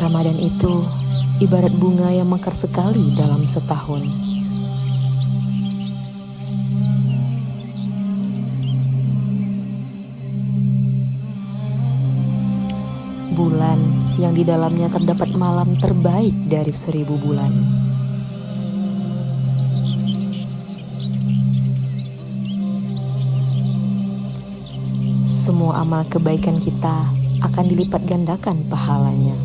Ramadan itu ibarat bunga yang mekar sekali dalam setahun. Bulan yang di dalamnya terdapat malam terbaik dari 1000 bulan. Semua amal kebaikan kita akan dilipat gandakan pahalanya.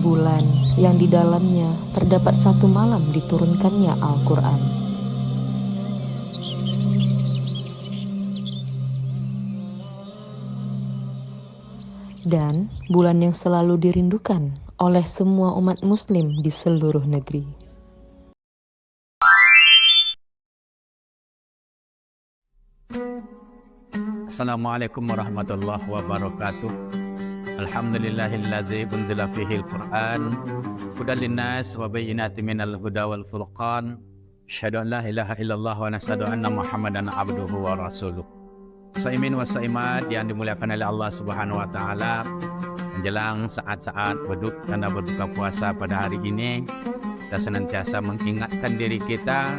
Bulan yang di dalamnya terdapat satu malam diturunkannya Al-Quran. Dan bulan yang selalu dirindukan oleh semua umat muslim di seluruh negeri. Assalamualaikum warahmatullahi wabarakatuh. Alhamdulillahilladzi unzila fihi al-Qur'an hudan linnas wa bayyinatin minal huda wal furqan. Asyhadu an la ilaha illallah wa nashhadu anna Muhammadan abduhu wa rasuluh. Saimin wa saimat yang dimuliakan oleh Allah Subhanahu wa taala, menjelang saat-saat tanda berbuka puasa pada hari ini, kita senantiasa mengingatkan diri kita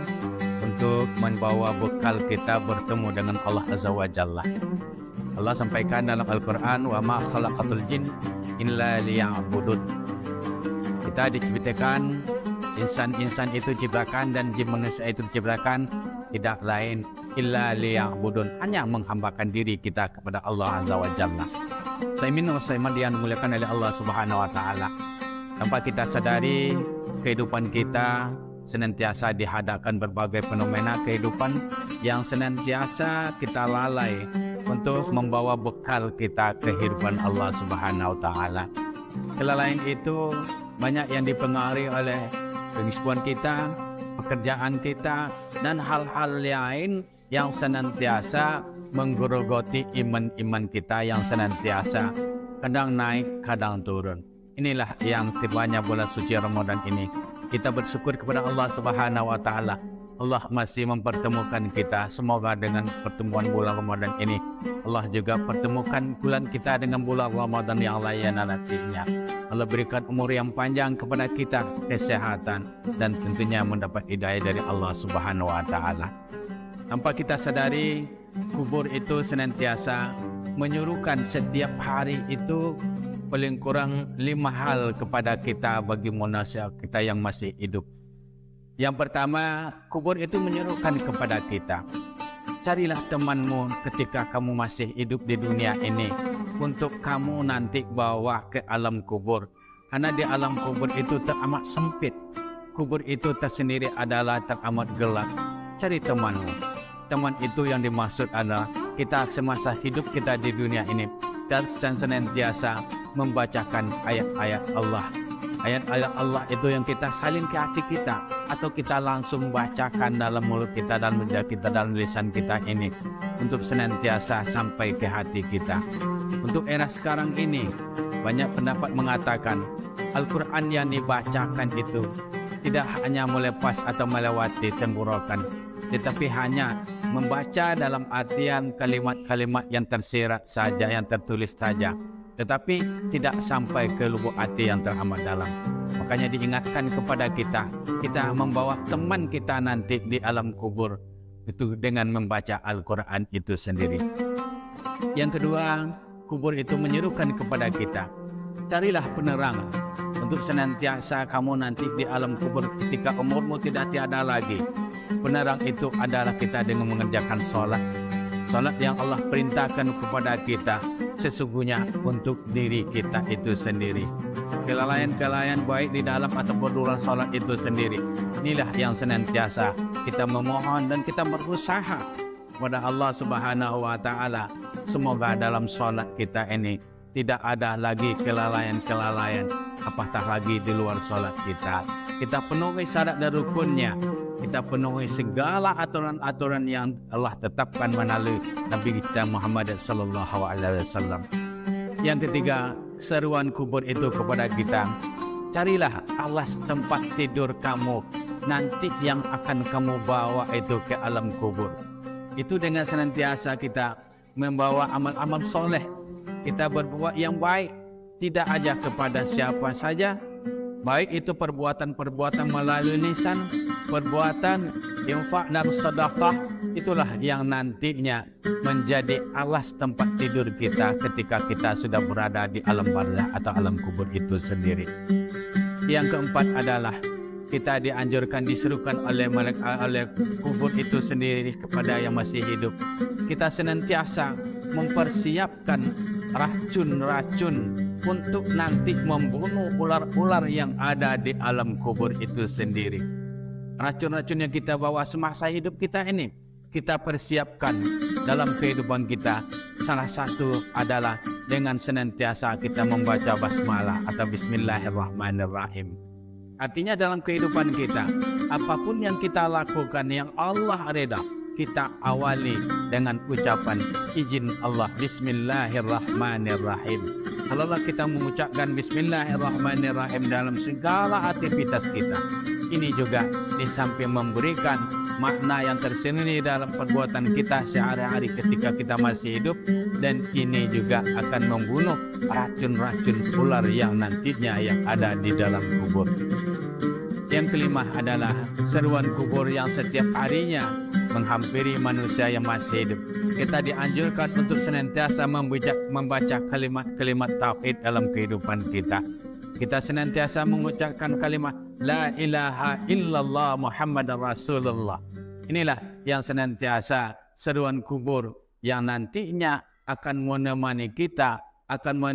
untuk membawa bekal kita bertemu dengan Allah Azza wa Jalla. Allah sampaikan dalam Al-Quran, wa ma khalaqatul jin illa liya'budun. Kita diciptakan, insan-insan itu diciptakan dan jin manusia itu diciptakan tidak lain illa liya'budun, hanya menghambakan diri kita kepada Allah Azza wa Jalla. Saimin wa saiman yang dimuliakan oleh Allah Subhanahu wa taala. Tanpa kita sadari, kehidupan kita senantiasa dihadapkan berbagai fenomena kehidupan yang senantiasa kita lalai untuk membawa bekal kita kehidupan Allah Subhanahu wa taala. Kelalaian itu banyak yang dipengaruhi oleh kesibukan kita, pekerjaan kita, dan hal-hal lain yang senantiasa menggerogoti iman-iman kita yang senantiasa kadang naik, kadang turun. Inilah yang tibanya bulan suci Ramadan ini. Kita bersyukur kepada Allah Subhanahu wa taala. Allah masih mempertemukan kita. Semoga dengan pertemuan bulan Ramadan ini, Allah juga pertemukan bulan kita dengan bulan Ramadan yang lain nantinya. Allah berikan umur yang panjang kepada kita, kesehatan, dan tentunya mendapat hidayah dari Allah Subhanahu wa taala. Tanpa kita sadari, kubur itu senantiasa menyuruhkan setiap hari itu paling kurang 5 hal kepada kita bagi manusia kita yang masih hidup. Yang pertama, kubur itu menyerukan kepada kita, carilah temanmu ketika kamu masih hidup di dunia ini untuk kamu nanti bawa ke alam kubur. Karena di alam kubur itu teramat sempit. Kubur itu tersendiri adalah teramat gelap. Cari temanmu. Teman itu yang dimaksud adalah kita semasa hidup kita di dunia ini dan senantiasa membacakan ayat-ayat Allah. Ayat-ayat Allah itu yang kita salin ke hati kita, atau kita langsung bacakan dalam mulut kita dan menjadi kita dalam lisan kita ini untuk senantiasa sampai ke hati kita. Untuk era sekarang ini banyak pendapat mengatakan Al-Quran yang dibacakan itu tidak hanya melepas atau melewati tenggorokan, tetapi hanya membaca dalam artian kalimat-kalimat yang tersirat saja, yang tertulis saja, tetapi tidak sampai ke lubuk hati yang teramat dalam. Makanya diingatkan kepada kita, kita membawa teman kita nanti di alam kubur itu dengan membaca Al-Quran itu sendiri. Yang kedua, kubur itu menyerukan kepada kita, carilah penerang untuk senantiasa kamu nanti di alam kubur ketika umurmu tidak tiada lagi. Penerang itu adalah kita dengan mengerjakan sholat. Salat yang Allah perintahkan kepada kita sesungguhnya untuk diri kita itu sendiri. Kelalaian-kelalaian baik di dalam ataupun luar salat itu sendiri, inilah yang senantiasa kita memohon dan kita berusaha kepada Allah Subhanahu wa taala. Semoga dalam salat kita ini tidak ada lagi kelalaian-kelalaian, apatah lagi di luar salat kita. Kita penuhi syarat dan rukunnya. Kita penuhi segala aturan-aturan yang Allah tetapkan melalui Nabi kita Muhammad sallallahu alaihi wasallam. Yang ketiga, seruan kubur itu kepada kita, carilah alas tempat tidur kamu nanti yang akan kamu bawa itu ke alam kubur. Itu dengan senantiasa kita membawa amal-amal soleh, kita berbuat yang baik, tidak aja kepada siapa saja, baik itu perbuatan-perbuatan melalui lisan, perbuatan infak dan sedekah. Itulah yang nantinya menjadi alas tempat tidur kita ketika kita sudah berada di alam barzakh atau alam kubur itu sendiri. Yang keempat adalah kita dianjurkan, diserukan oleh kubur itu sendiri kepada yang masih hidup. Kita senantiasa mempersiapkan racun-racun untuk nanti membunuh ular-ular yang ada di alam kubur itu sendiri. Racun-racun yang kita bawa semasa hidup kita ini, kita persiapkan dalam kehidupan kita. Salah satu adalah dengan senantiasa kita membaca basmalah atau bismillahirrahmanirrahim. Artinya dalam kehidupan kita, apapun yang kita lakukan yang Allah reda, kita awali dengan ucapan izin Allah, bismillahirrahmanirrahim. Kalaulah kita mengucapkan bismillahirrahmanirrahim dalam segala aktivitas kita, ini juga di samping memberikan makna yang tersendiri dalam perbuatan kita sehari-hari ketika kita masih hidup, dan ini juga akan membunuh racun-racun ular yang nantinya yang ada di dalam kubur. Yang kelima adalah seruan kubur yang setiap harinya menghampiri manusia yang masih hidup. Kita dianjurkan untuk senantiasa membaca kalimat-kalimat tauhid dalam kehidupan kita. Kita senantiasa mengucapkan kalimat La ilaha illallah Muhammadar Rasulullah. Inilah yang senantiasa seruan kubur yang nantinya akan menemani kita, akan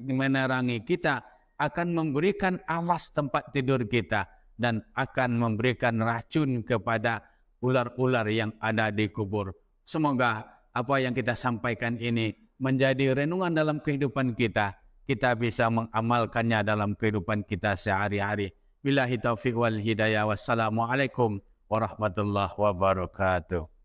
menerangi kita, akan memberikan alas tempat tidur kita, dan akan memberikan racun kepada ular-ular yang ada di kubur. Semoga apa yang kita sampaikan ini menjadi renungan dalam kehidupan kita. Kita bisa mengamalkannya dalam kehidupan kita sehari-hari. Billahi taufiq wal hidayah. Wassalamualaikum warahmatullahi wabarakatuh.